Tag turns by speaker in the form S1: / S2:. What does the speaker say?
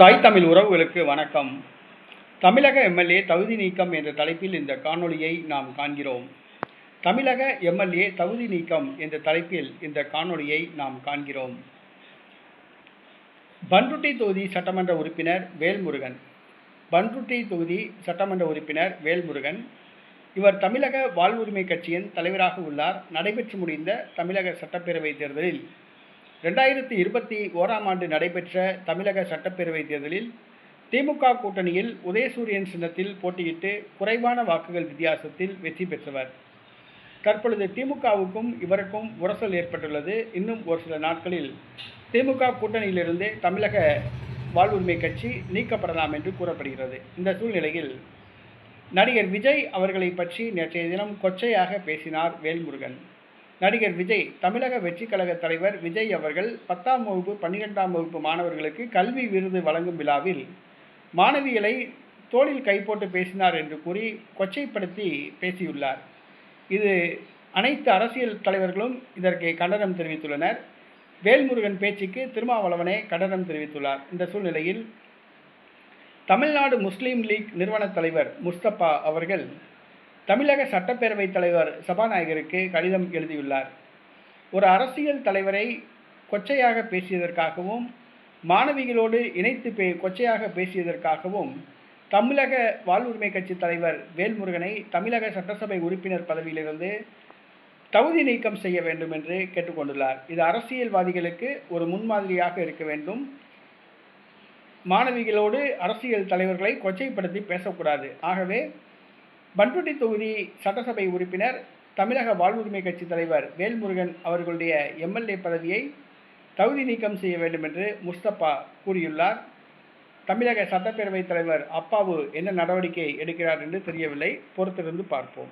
S1: தாய் தமிழ் உறவுகளுக்கு வணக்கம். தமிழக எம்எல்ஏ தகுதி நீக்கம் என்ற தலைப்பில் இந்த காணொளியை நாம் காண்கிறோம். தமிழக எம்எல்ஏ தகுதி நீக்கம் என்ற தலைப்பில் இந்த காணொளியை நாம் காண்கிறோம். பண்ருட்டி தொகுதி சட்டமன்ற உறுப்பினர் வேல்முருகன். பண்ருட்டி தொகுதி சட்டமன்ற உறுப்பினர் வேல்முருகன் இவர் தமிழக வாழ்வுரிமை கட்சியின் தலைவராக உள்ளார். நடைபெற்று முடிந்த தமிழக சட்டப்பேரவை தேர்தலில் 2021 நடைபெற்ற தமிழக சட்டப்பேரவை தேர்தலில் திமுக கூட்டணியில் உதயசூரியன் சின்னத்தில் போட்டியிட்டு குறைவான வாக்குகள் வித்தியாசத்தில் வெற்றி பெற்றவர். தற்பொழுது திமுகவுக்கும் இவருக்கும் உரசல் ஏற்பட்டுள்ளது. இன்னும் ஒரு சில நாட்களில் திமுக கூட்டணியிலிருந்து தமிழக வாழ்வுரிமை கட்சி நீக்கப்படலாம் என்று கூறப்படுகிறது. இந்த சூழ்நிலையில் நடிகர் விஜய் அவர்களை பற்றி நேற்றைய தினம் கொச்சையாக பேசினார் வேல்முருகன். நடிகர் விஜய், தமிழக வெற்றிக் கழக தலைவர் விஜய் அவர்கள் 10ஆம் வகுப்பு 12ஆம் வகுப்பு மாணவர்களுக்கு கல்வி விருது வழங்கும் விழாவில் மாணவிகளை தோளில் கை போட்டு பேசினார் என்று கூறி கொச்சைப்படுத்தி பேசியுள்ளார். இது அனைத்து அரசியல் தலைவர்களும் இதற்கு கண்டனம் தெரிவித்துள்ளனர். வேல்முருகன் பேச்சுக்கு திருமாவளவனே கண்டனம் தெரிவித்துள்ளார். இந்த சூழ்நிலையில் தமிழ்நாடு முஸ்லீம் லீக் நிறுவன தலைவர் முஸ்தபா அவர்கள் தமிழக சட்டப்பேரவைத் தலைவர் சபாநாயகருக்கு கடிதம் எழுதியுள்ளார். ஒரு அரசியல் தலைவரை கொச்சையாக பேசியதற்காகவும் மாணவிகளோடு இணைத்து கொச்சையாக பேசியதற்காகவும் தமிழக வாழ்வுரிமை கட்சி தலைவர் வேல்முருகனை தமிழக சட்டசபை உறுப்பினர் பதவியிலிருந்து தகுதி நீக்கம் செய்ய வேண்டும் என்று கேட்டுக்கொண்டுள்ளார். இது அரசியல்வாதிகளுக்கு ஒரு முன்மாதிரியாக இருக்க வேண்டும். மாணவிகளோடு அரசியல் தலைவர்களை கொச்சைப்படுத்தி பேசக்கூடாது. ஆகவே பண்ருட்டி தொகுதி சட்டசபை உறுப்பினர் தமிழக வாழ்வுரிமை கட்சி தலைவர் வேல்முருகன் அவர்களுடைய எம்எல்ஏ பதவியை தகுதி நீக்கம் செய்ய வேண்டும் என்று முஸ்தபா கூறியுள்ளார். தமிழக சட்டப்பேரவைத் தலைவர் அப்பாவு என்ன நடவடிக்கை எடுக்கிறார் என்று தெரியவில்லை. பொறுத்திருந்து பார்ப்போம்.